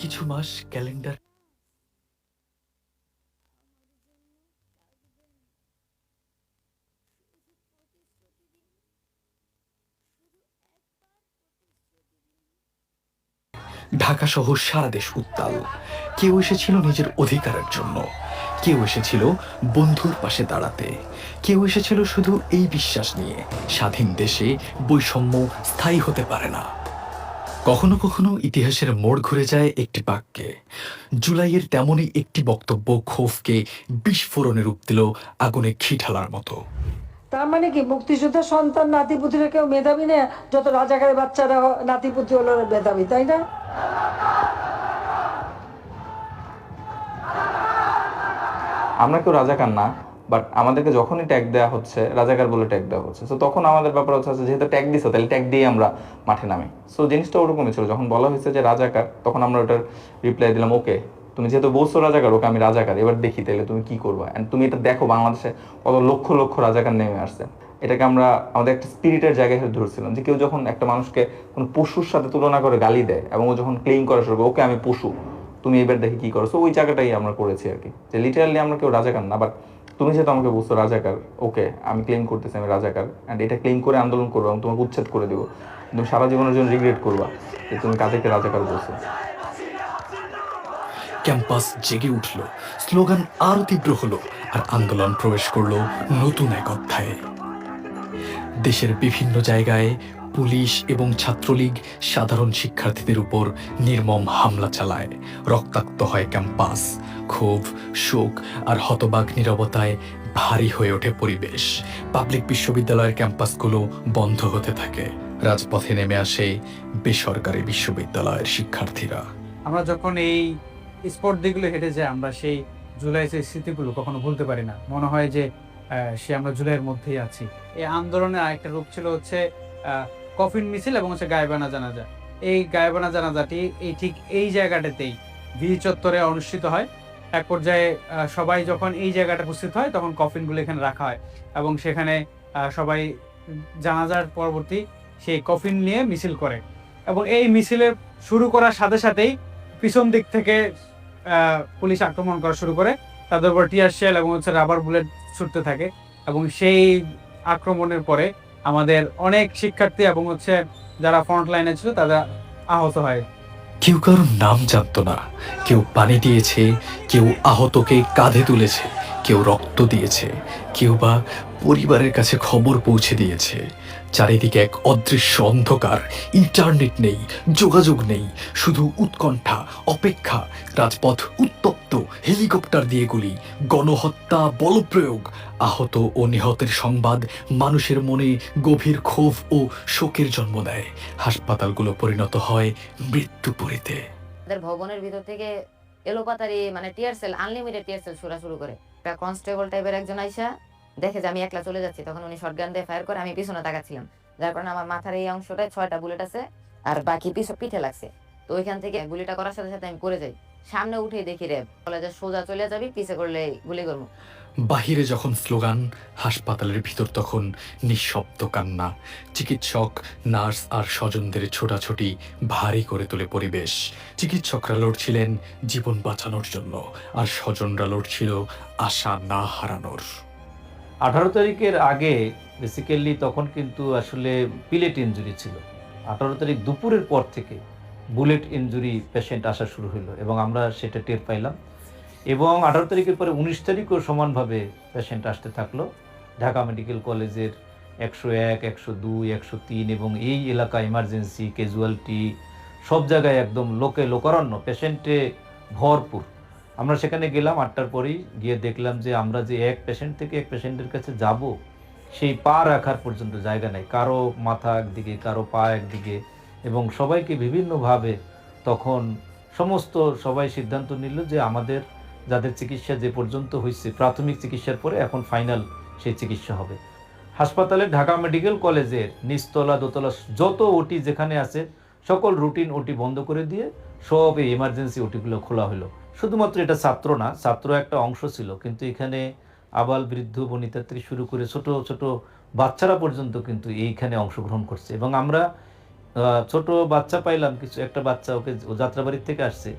কিছু মাস ক্যালেন্ডার ঢাকা সহ সারা দেশ উত্তাল। কেউ এসেছিল নিজের অধিকারের জন্য, কেউ এসেছিল বন্ধুর পাশে দাঁড়াতে, কেউ এসেছিল শুধু এই বিশ্বাস নিয়ে স্বাধীন দেশে বৈষম্য স্থায়ী হতে পারে না। কখনো কখনো ইতিহাসের মোড় ঘুরে যায় একটি বাক্যে। জুলাইয়ের তেমনই একটি বক্তব্য ক্ষোভকে বিস্ফোরণে রূপ দিল আগুনে ঘি ঢালার মতো। তার মানে কি মুক্তিযোদ্ধার সন্তান নাতিপুতিরা কেউ মেধাবী না, যত রাজাকারের বাচ্চারা নাতিপুতি হলো মেধাবী, তাই না? আমরা কেউ রাজাকার না, বাট আমাদেরকে যখনই ট্যাগ দেওয়া হচ্ছে রাজাকার বলে ট্যাগ দেওয়া হচ্ছে, তো তখন আমাদের ব্যাপার হচ্ছে যেহেতু ট্যাগ দিচ্ছে তাহলে ট্যাগ দিয়ে আমরা মাঠে নামি। সো জিনিসটা ওরকমই ছিল, যখন বলা হয়েছে যে রাজাকার তখন আমরা ওটার রিপ্লাই দিলাম, ওকে তুমি যেহেতু বলছো রাজাকার, ওকে আমি রাজাকার, এবার দেখি তাহলে তুমি কি করবা। অ্যান্ড তুমি এটা দেখো বাংলাদেশে কত লক্ষ লক্ষ রাজাকার নেমে আসছে। এটাকে আমরা আমাদের একটা স্পিরিটের জায়গায় ধরছিলাম যে কেউ যখন একটা মানুষকে কোনো পশুর সাথে তুলনা করে গালি দেয় এবং ও যখন ক্লেম করা শুরু করে ওকে আমি পশু, তুমি এবার দেখি কি করো। সো ওই জায়গাটাই আমরা করেছি আর কি, যে লিটারালি আমরা কেউ রাজাকার না, বাট তুমি যেহেতু আমাকে বুঝছো রাজাকার, ওকে আমি ক্লেম করতেছি আমি রাজাকার, অ্যান্ড এটা ক্লেম করে আন্দোলন করবো এবং তোমাকে উচ্ছেদ করে দেবো। তুমি সারা জীবনের জন্য রিগ্রেট করবা যে তুমি কাদেরকে রাজাকার বলছো। ক্যাম্পাস জেগে উঠল, স্লোগান আরো তীব্র হলো, আর আন্দোলন প্রবেশ করলো নতুন এক অধ্যায়ে। দেশের বিভিন্ন জায়গায় পুলিশ এবং ছাত্রলীগ সাধারণ শিক্ষার্থীদের উপর নির্মম হামলা চালায়। রক্তাক্ত হয় ক্যাম্পাস। ক্ষোভ, শোক আর হতবাক নীরবতায় ভারী হয়ে ওঠে পরিবেশ। পাবলিক বিশ্ববিদ্যালয়ের ক্যাম্পাসগুলো বন্ধ হতে থাকে। রাজপথে নেমে আসে বেসরকারি বিশ্ববিদ্যালয়ের শিক্ষার্থীরা। আমরা যখন এই স্পট দিকগুলো হেঁটে যাই, আমরা সেই জুলাই সেই স্মৃতিগুলো কখনো ভুলতে পারি না। মনে হয় যে সে আমরা জুলাইয়ের মধ্যেই আছি। এই আন্দোলনের আরেকটা রূপ ছিল হচ্ছে কফিন মিছিল এবং হচ্ছে গায়েবানা জানাজা। এই গায়েবানা জানাজাটি ঠিক এই জায়গাটাতেই ভি চত্বরে অনুষ্ঠিত হয়। এক পর্যায়ে সবাই যখন এই জায়গাটা উপস্থিত হয় তখন কফিনগুলো এখানে রাখা হয় এবং সেখানে সবাই জানাজার পরবর্তী সেই কফিন নিয়ে মিছিল করে এবং এই মিছিলের শুরু করার সাথে সাথেই পিছন দিক থেকে পুলিশ আক্রমণ করা শুরু করে। তাদের উপর টিয়ার শেল এবং হচ্ছে রাবার বুলেট ছুটতে থাকে এবং সেই আক্রমণের পরে আমাদের অনেক শিক্ষার্থী এবং হচ্ছে যারা ফ্রন্ট লাইনে ছিল তারা আহত হয়। কেউ কারোর নাম জানতো না, কেউ পানি দিয়েছে, কেউ আহতকে কাঁধে তুলেছে, কেউ রক্ত দিয়েছে, কেউ বা পরিবারের কাছে খবর পৌঁছে দিয়েছে। চারিদিকে এক অদৃশ্য অন্ধকার। ইন্টারনেট নেই, যোগাযোগ নেই, শুধু উৎকণ্ঠা, অপেক্ষা। রাজপথ উত্তপ্ত, হেলিকপ্টার দিয়ে গুলি, গণহত্যা, বলপ্রয়োগ। আহত ও নিহতের সংবাদ মানুষের মনে গভীর ক্ষোভ ও শোকের জন্ম দেয়। হাসপাতালগুলো পরিণত হয় মৃত্যুপুরীতে। আমাদের ভবনের ভিতর থেকে এলোপাতারি মানে tear shell, unlimited tear shell ছোড়া শুরু করে। একটা কনস্টেবল টাইপের একজন আইসা দেখে যে আমি একলা চলে যাচ্ছি, তখন উনি শটগান দিয়ে ফায়ার করে। আমি পিছনে তাকাচ্ছিলাম, যার কারণে আমার মাথার এই অংশটায় 6টা বুলেট আছে আর বাকি পিঠে লাগছে। তো ওইখান থেকে গুলিটা করার সাথে সাথে আমি পড়ে যাই। সামনে উঠেই দেখি র্যাব বলে যে সোজা চলে যাবি, পিছে করলে গুলি করবো। বাহিরে যখন স্লোগান, হাসপাতালের ভিতর তখন নিঃশব্দ কান্না। চিকিৎসক, নার্স আর স্বজনদের ছোটাছুটি ভারী করে তোলে পরিবেশ। চিকিৎসকরা লড়ছিলেন জীবন বাঁচানোর জন্য, আর স্বজনরা লড়ছিল আশা না হারানোর। 18 তারিখের আগে বেসিক্যালি তখন কিন্তু আসলে পিলেট ইনজুরি ছিল। 18 তারিখ দুপুরের পর থেকে বুলেট ইনজুরি পেশেন্ট আসা শুরু হলো এবং আমরা সেটা টের পাইলাম। এবং 18 তারিখের পরে 19 তারিখও সমানভাবে পেশেন্ট আসতে থাকলো। ঢাকা মেডিকেল কলেজের 101, 102, 103 এবং এই এলাকা ইমার্জেন্সি, ক্যাজুয়ালিটি সব জায়গায় একদম লোকারণ্য, পেশেন্টে ভরপুর। আমরা সেখানে গেলাম 8টার পরেই, গিয়ে দেখলাম যে আমরা যে এক পেশেন্ট থেকে এক পেশেন্টের কাছে যাব সেই পা রাখার পর্যন্ত জায়গা নেই। কারো মাথা একদিকে, কারো পা একদিকে, এবং সবাইকে বিভিন্নভাবে তখন সবাই সিদ্ধান্ত নিল যে আমাদের যাদের চিকিৎসা যে পর্যন্ত হয়েছে প্রাথমিক চিকিৎসার পরে এখন ফাইনাল সেই চিকিৎসা হবে। হাসপাতালের ঢাকা মেডিকেল কলেজের নিচতলা দোতলা যত ওটি যেখানে আছে সকল রুটিন ওটি বন্ধ করে দিয়ে সব এই এমার্জেন্সি ওটিগুলো খোলা হলো। শুধুমাত্র এটা ছাত্র না, ছাত্র একটা অংশ ছিল, কিন্তু এখানে আবাল বৃদ্ধ বনিতা থেকে শুরু করে ছোট ছোট বাচ্চারা পর্যন্ত কিন্তু এইখানে অংশগ্রহণ করছে। এবং আমরা ছোট বাচ্চা পাইলাম কিছু, একটা বাচ্চা ওকে ও যাত্রাবাড়ির থেকে আসছে,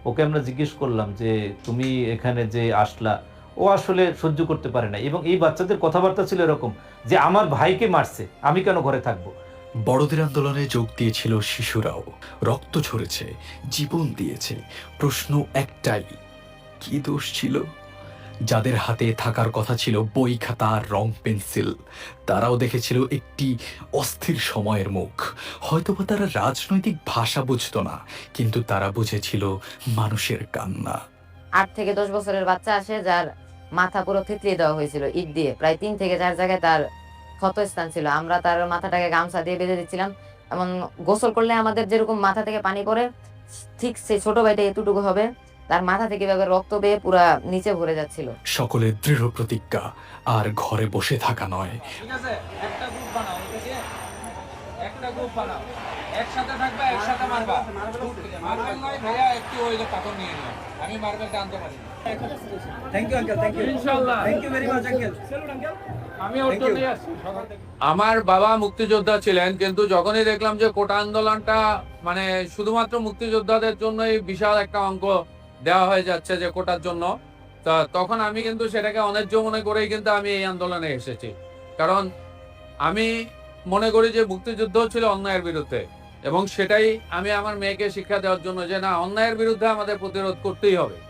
ওকে আমরা জিজ্ঞেস করলাম যে তুমি এখানে যে আসলা, ও আসলে সহ্য করতে পারে না। এবং এই বাচ্চাদের কথাবার্তা ছিল এরকম যে আমার ভাইকে মারছে, আমি কেন ঘরে থাকবো। বড়দের আন্দোলনে যোগ দিয়েছিল শিশুরাও, রক্ত ঝরেছে, জীবন দিয়েছে। প্রশ্ন একটাই, কি দোষ ছিল? যাদের হাতে থাকার কথা ছিল বই খাতা আর রং পেন্সিল, তারাও দেখেছিল একটি অস্থির সময়ের মুখ। হয়তোবা তারা রাজনৈতিক ভাষা বুঝতো না, কিন্তু তারা বুঝেছিল মানুষের কান্না। 8 থেকে 10 বছরের বাচ্চা আসে যার মাথা পুরো থেতলিয়ে দেওয়া হয়েছিল ইট দিয়ে, প্রায় 3 থেকে 4 জায়গায় তার ক্ষতস্থান ছিল। আমরা তার মাথাটাকে গামছা দিয়ে বেঁধে দিচ্ছিলাম, এমন গোসল করলে আমাদের যেরকম মাথা থেকে পানি পড়ে ঠিক সেই ছোট ভাইটা এতটুকু হবে, তার মাথা থেকে এভাবে রক্ত বেয়ে পুরা নিচে ভরে যাচ্ছিল। সকলের দৃঢ় প্রতিজ্ঞা, আর ঘরে বসে থাকা নয়। ঠিক আছে, একটা গ্রুপ বানাও, ঠিক আছে? একটা গ্রুপ বানাও, একসাথে থাকবে, একসাথে মারবা। মার্বেল নয় ভাইয়া, একটু ওই যে পাথর নিয়ে নিও, আমি মার্বেলটা আনতে পারি। Thank you uncle, thank you ইনশাআল্লাহ, thank you very much uncle. আমি ওটা নিয়ে আসছি সকাল থেকে। আমার বাবা মুক্তিযোদ্ধা ছিলেন, কিন্তু যখনই দেখলাম যে কোটা আন্দোলনটা মানে শুধুমাত্র মুক্তিযোদ্ধাদের জন্যই বিশাল একটা অঙ্ক দেওয়া হয়ে যাচ্ছে যে কোটার জন্য, তা তখন আমি কিন্তু সেটাকে অন্যায্য মনে করেই কিন্তু আমি এই আন্দোলনে এসেছি। কারণ আমি মনে করি যে মুক্তিযুদ্ধ ছিল অন্যায়ের বিরুদ্ধে, এবং সেটাই আমি আমার মেয়েকে শিক্ষা দেওয়ার জন্য যে না, অন্যায়ের বিরুদ্ধে আমাদের প্রতিরোধ করতেই হবে।